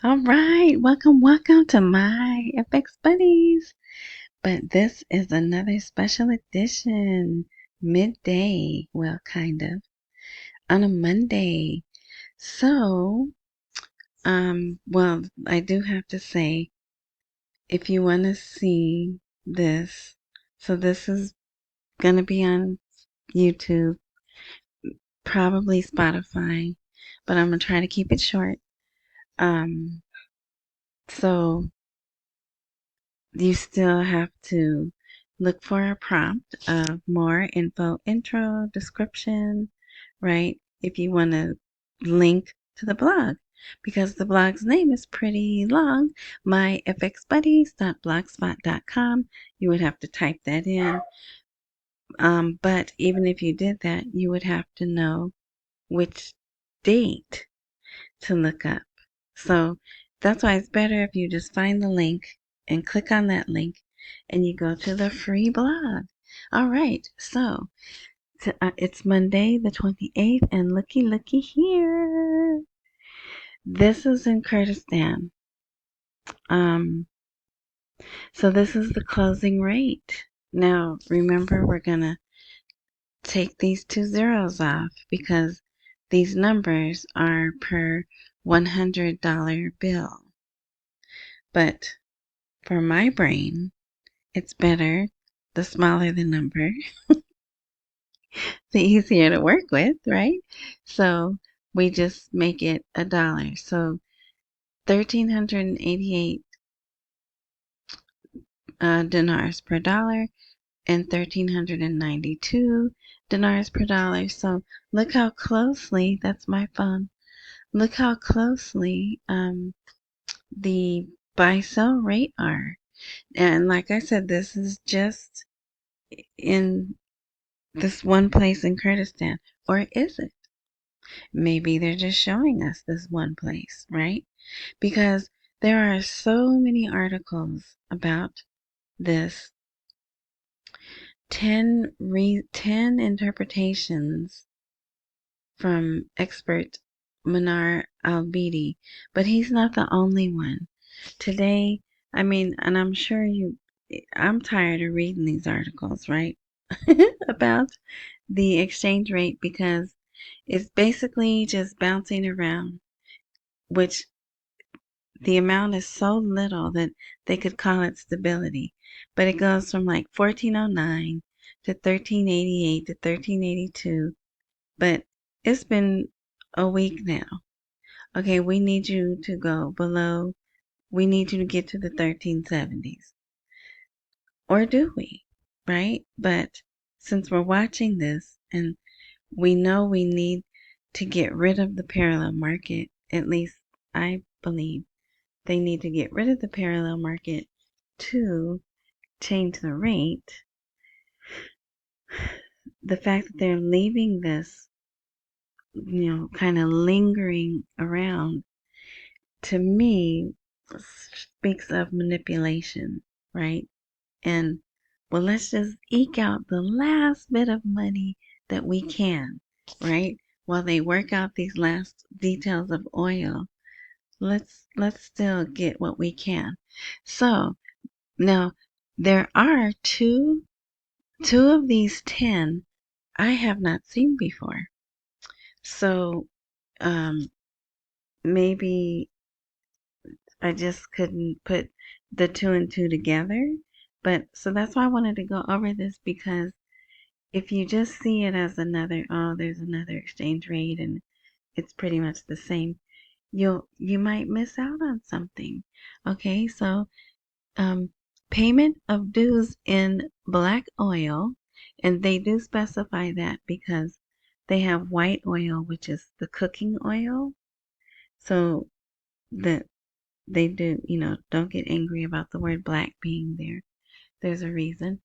All right, welcome to my FX Buddies. But this is another special edition, midday, well, kind of, on a Monday. So, well, I do have to say, if you want to see this, so this is gonna be on YouTube, probably Spotify, but I'm gonna try to keep it short. Um, so you still have to look for a prompt of more info, intro, description, right? If you want to link to the blog, because the blog's name is pretty long, myfxbuddies.blogspot.com. You would have to type that in. But even if you did that, you would have to know which date to look up. So that's why it's better if you just find the link and click on that link and you go to the free blog. All right, so it's Monday the 28th, and looky here. This is in Kurdistan. Um, so this is the closing rate. Now, remember, we're going to take these two zeros off because these numbers are per $100 bill. But for my brain, it's better the smaller the number, the easier to work with, right? So we just make it $1. So 1,388 dinars per dollar and 1,392 dinars per dollar. So look how closely, that's my phone, look how closely the buy-sell rate are. And like I said, this is just in this one place in Kurdistan. Or is it? Maybe they're just showing us this one place, right? Because there are so many articles about this. 10 interpretations from expert Manar Al-Obaidi, but he's not the only one. Today, I mean, and I'm tired of reading these articles, right? About the exchange rate because it's basically just bouncing around, which the amount is so little that they could call it stability. But it goes from like 1409 to 1388 to 1382. But it's been a week now. Okay, we need you to go below. We need you to get to the 1370s. Or do we? Right? But since we're watching this and we know we need to get rid of the parallel market, at least I believe they need to get rid of the parallel market to change the rate. The fact that they're leaving this, kind of lingering around, to me, speaks of manipulation, right? And, well, let's just eke out the last bit of money that we can, right? While they work out these last details of oil, let's still get what we can. So now there are two of these 10 I have not seen before. So maybe I just couldn't put the two and two together. But so that's why I wanted to go over this, because if you just see it as there's another exchange rate and it's pretty much the same, you might miss out on something. Okay, so payment of dues in black oil, and they do specify that because they have white oil, which is the cooking oil. So that they do, don't get angry about the word black being there. There's a reason.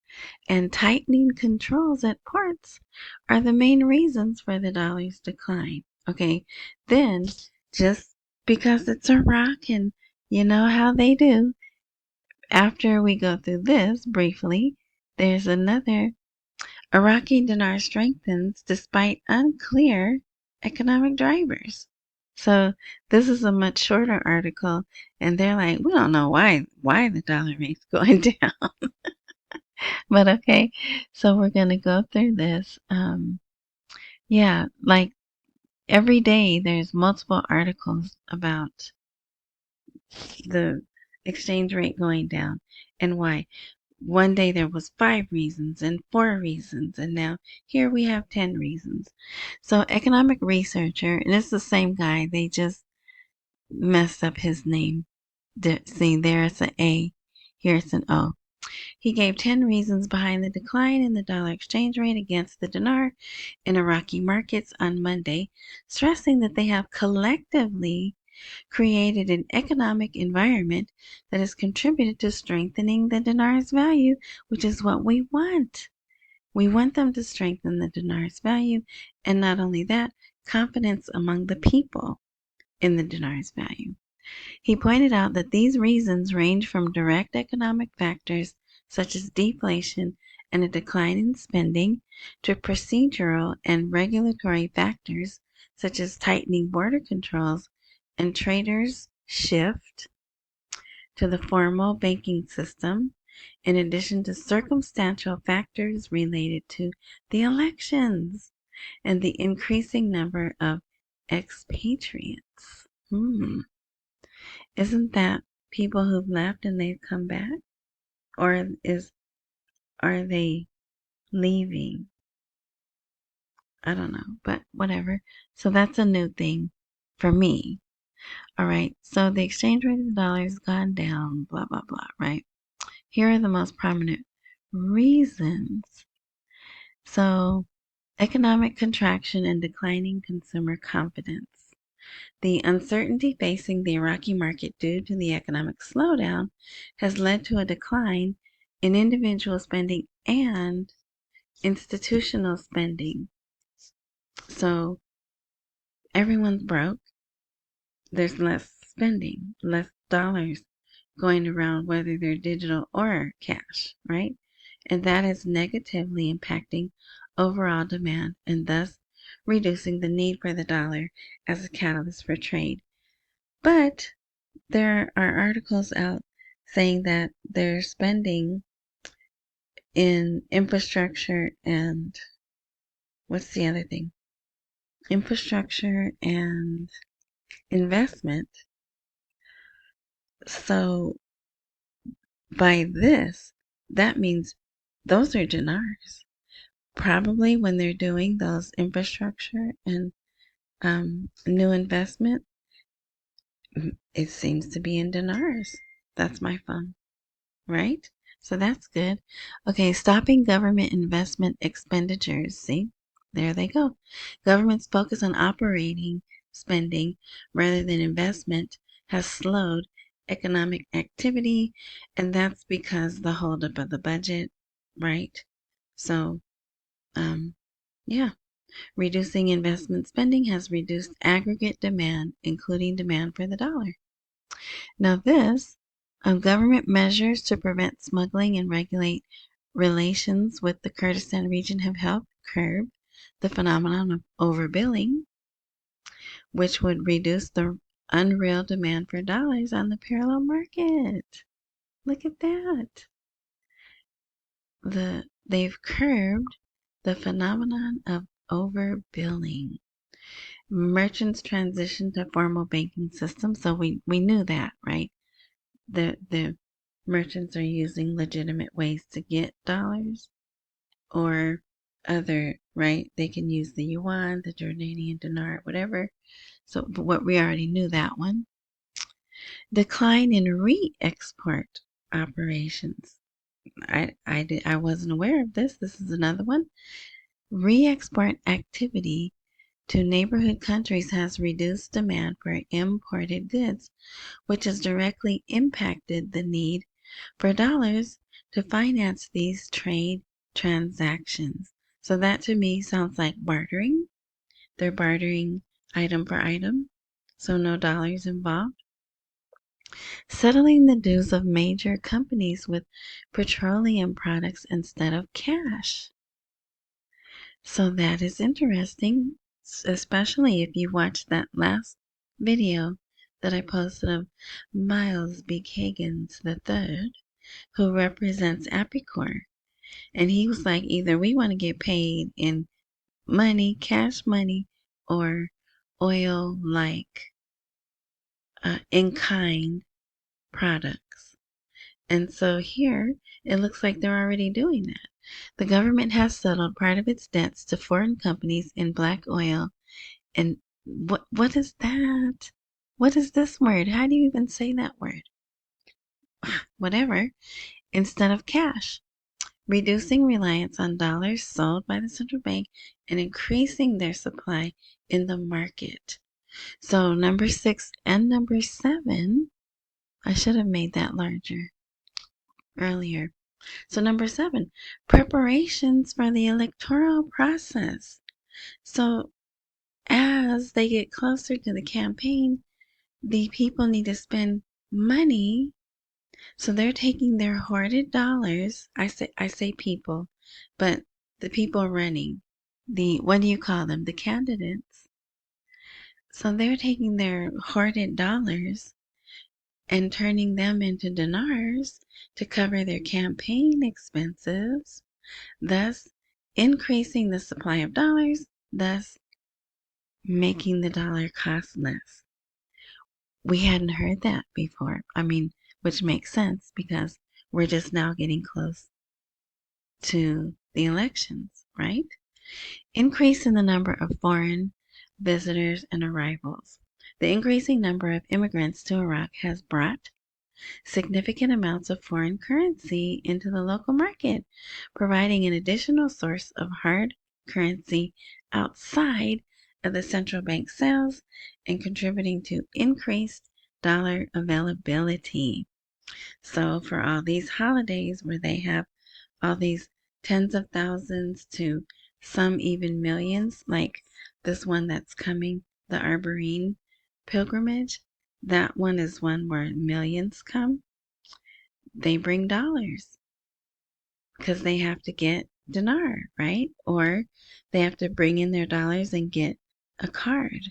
And tightening controls at ports are the main reasons for the dollar's decline. Okay, then just because it's Iraq and you know how they do, after we go through this briefly, there's another. Iraqi dinar strengthens despite unclear economic drivers. So this is a much shorter article, and they're like, we don't know why the dollar rate's going down. But okay, so we're gonna go through this. Yeah, like every day there's multiple articles about the exchange rate going down and why. One day there was 5 reasons and 4 reasons, and now here we have 10 reasons. So economic researcher, and it's the same guy, they just messed up his name. See, there's an A, here's an O. He gave 10 reasons behind the decline in the dollar exchange rate against the dinar in Iraqi markets on Monday, stressing that they have collectively created an economic environment that has contributed to strengthening the dinar's value, which is what we want. We want them to strengthen the dinar's value, and not only that, confidence among the people in the dinar's value. He pointed out that these reasons range from direct economic factors such as deflation and a decline in spending to procedural and regulatory factors such as tightening border controls and traders' shift to the formal banking system, in addition to circumstantial factors related to the elections and the increasing number of expatriates. Isn't that people who've left and they've come back? Or are they leaving? I don't know, but whatever. So that's a new thing for me. All right. So the exchange rate of the dollar has gone down, blah, blah, blah, right? Here are the most prominent reasons. So economic contraction and declining consumer confidence. The uncertainty facing the Iraqi market due to the economic slowdown has led to a decline in individual spending and institutional spending. So everyone's broke. There's less spending, less dollars going around, whether they're digital or cash, right? And that is negatively impacting overall demand and thus reducing the need for the dollar as a catalyst for trade. But there are articles out saying that they're spending in infrastructure and what's the other thing? Infrastructure and investment. So by this, that means those are dinars. Probably when they're doing those infrastructure and new investment, it seems to be in dinars. That's my phone, right? So that's good. Okay, stopping government investment expenditures. See, there they go. Government's focus on operating spending rather than investment has slowed economic activity, and that's because the holdup of the budget, right? So, yeah. Reducing investment spending has reduced aggregate demand, including demand for the dollar. Now, this government measures to prevent smuggling and regulate relations with the Kurdistan region have helped curb the phenomenon of overbilling, which would reduce the unreal demand for dollars on the parallel market. Look at that. They've curbed the phenomenon of overbilling. Merchants transition to formal banking systems, so we knew that, right? The merchants are using legitimate ways to get dollars or other, right? They can use the yuan, the Jordanian dinar, whatever. So what we already knew that one. Decline in re-export operations. I wasn't aware of this. This is another one. Re-export activity to neighborhood countries has reduced demand for imported goods, which has directly impacted the need for dollars to finance these trade transactions. So that to me sounds like bartering. They're bartering item for item, so no dollars involved. Settling the dues of major companies with petroleum products instead of cash. So that is interesting, especially if you watched that last video that I posted of Miles B. Kagan's the third, who represents Apicor. And he was like, either we want to get paid in money, cash money, or oil like in-kind products. And so here, it looks like they're already doing that. The government has settled part of its debts to foreign companies in black oil. And what is that? What is this word? How do you even say that word? Whatever. Instead of cash. Reducing reliance on dollars sold by the central bank and increasing their supply in the market. So number 6 and number 7, I should have made that larger earlier. So number 7, preparations for the electoral process. So as they get closer to the campaign, the people need to spend money. So they're taking their hoarded dollars. I say people, but the people running, what do you call them? The candidates. So they're taking their hoarded dollars and turning them into dinars to cover their campaign expenses, thus increasing the supply of dollars, thus making the dollar cost less. We hadn't heard that before. Which makes sense because we're just now getting close to the elections, right? Increase in the number of foreign visitors and arrivals. The increasing number of immigrants to Iraq has brought significant amounts of foreign currency into the local market, providing an additional source of hard currency outside of the central bank sales and contributing to increased dollar availability. So for all these holidays where they have all these tens of thousands to some even millions, like this one that's coming, the Arborine pilgrimage, that one is one where millions come. They bring dollars because they have to get dinar, right? Or they have to bring in their dollars and get a card.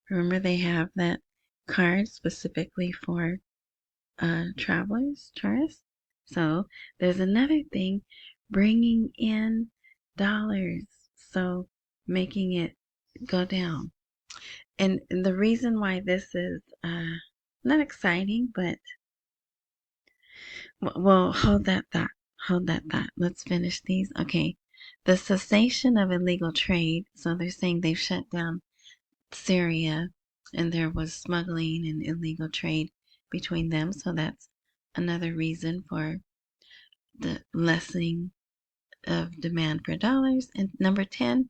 Remember, they have that card specifically for travelers, tourists. So there's another thing, bringing in dollars, so making it go down. And the reason why this is not exciting, but well, hold that thought. Hold that thought. Let's finish these. Okay. The cessation of illegal trade. So they're saying they've shut down Syria and there was smuggling and illegal trade between them. So that's another reason for the lessening of demand for dollars. And number 10,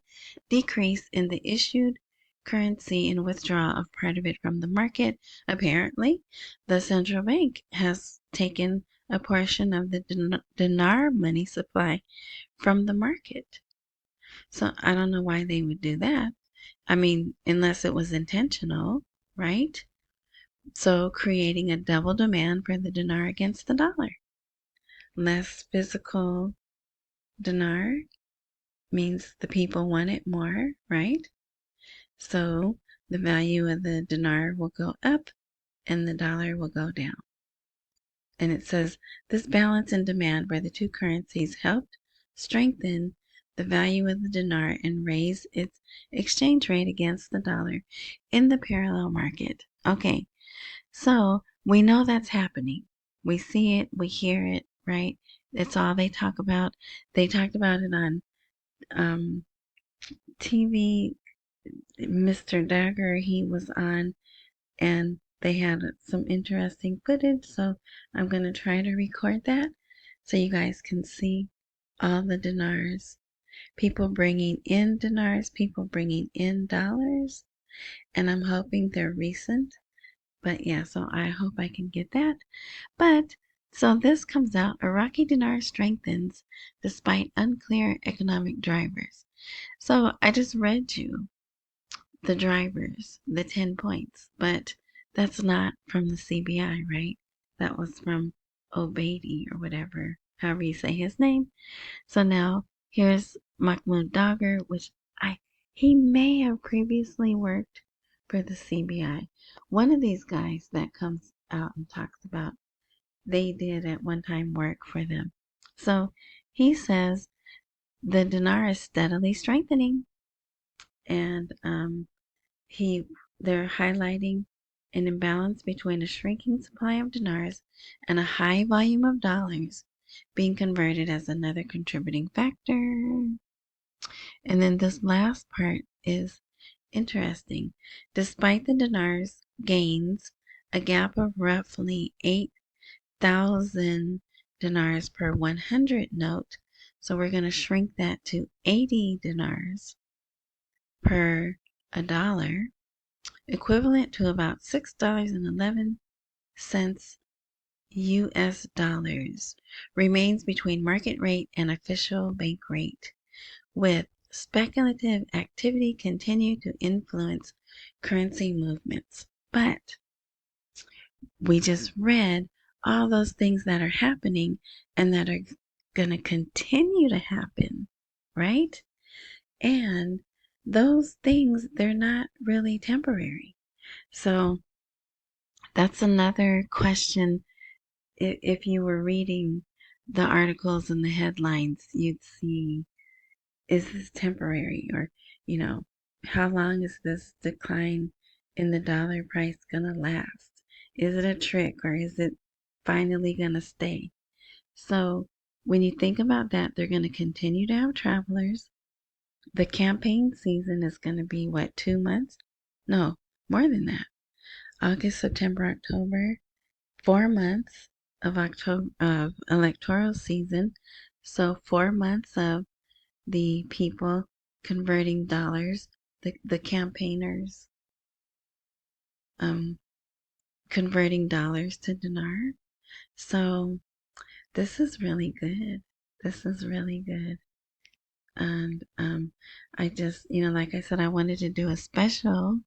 decrease in the issued currency and withdrawal of part of it from the market. Apparently, the central bank has taken a portion of the dinar money supply from the market. So I don't know why they would do that. Unless it was intentional, right? So creating a double demand for the dinar against the dollar. Less physical dinar means the people want it more, right? So the value of the dinar will go up and the dollar will go down. And it says this balance in demand by the two currencies helped strengthen the value of the dinar and raise its exchange rate against the dollar in the parallel market. Okay, so we know that's happening. We see it, we hear it, right? It's all they talk about. They talked about it on TV. Mr. Dagger, he was on, and they had some interesting footage. So I'm going to try to record that so you guys can see all the dinars. People bringing in dinars, people bringing in dollars. And I'm hoping they're recent. But yeah, so I hope I can get that. But so this comes out, Iraqi dinar strengthens despite unclear economic drivers. So I just read you the drivers, the 10 points, but that's not from the CBI, right? That was from Obaidi or whatever, however you say his name. So now here's Mahmoud Dagger, which he may have previously worked for the CBI. One of these guys that comes out and talks about they did at one time work for them. So he says the dinar is steadily strengthening, and they're highlighting an imbalance between a shrinking supply of dinars and a high volume of dollars being converted as another contributing factor. And then this last part is interesting. Despite the dinar's gains, a gap of roughly 8,000 dinars per 100 note. So we're going to shrink that to 80 dinars per $1, equivalent to about $6.11 US dollars, remains between market rate and official bank rate, with speculative activity continue to influence currency movements. But we just read all those things that are happening and that are going to continue to happen, right? And those things, they're not really temporary. So that's another question. If you were reading the articles and the headlines, you'd see, is this temporary? Or, how long is this decline in the dollar price going to last? Is it a trick, or is it finally going to stay? So when you think about that, they're going to continue to have travelers. The campaign season is going to be, what, 2 months? No, more than that. August, September, October, 4 months of electoral season. So 4 months of the people converting dollars, the campaigners converting dollars to dinar. So this is really good. This is really good. And I just, like I said, I wanted to do a special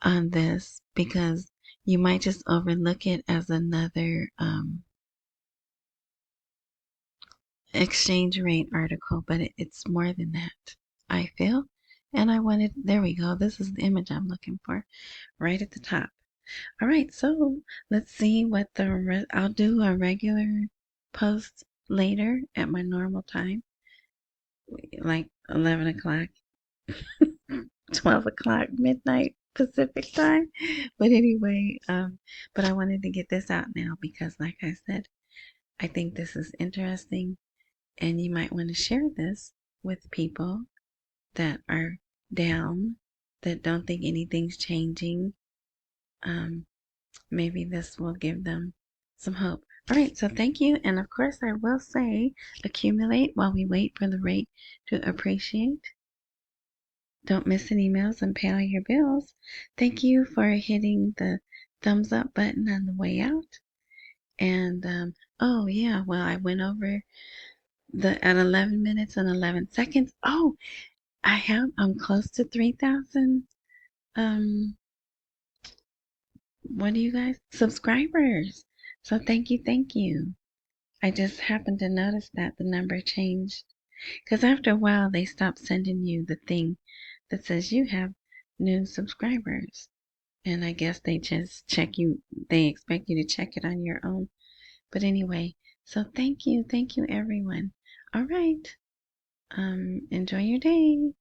on this because you might just overlook it as another exchange rate article, but it's more than that, I feel. And there we go. This is the image I'm looking for right at the top. All right, so let's see what I'll do a regular post later at my normal time, like 11 o'clock, 12 o'clock, midnight Pacific time. But anyway, but I wanted to get this out now because, like I said, I think this is interesting. And you might want to share this with people that are down, that don't think anything's changing. Maybe this will give them some hope. All right, so thank you. And of course, I will say accumulate while we wait for the rate to appreciate. Don't miss any emails and pay all your bills. Thank you for hitting the thumbs up button on the way out. And, oh, yeah, well, I went over at 11 minutes and 11 seconds. Oh, I'm close to 3,000, what do you guys, subscribers. So thank you, thank you. I just happened to notice that the number changed. Because after a while, they stopped sending you the thing that says you have new subscribers. And I guess they just they expect you to check it on your own. But anyway, so thank you everyone. All right. Enjoy your day.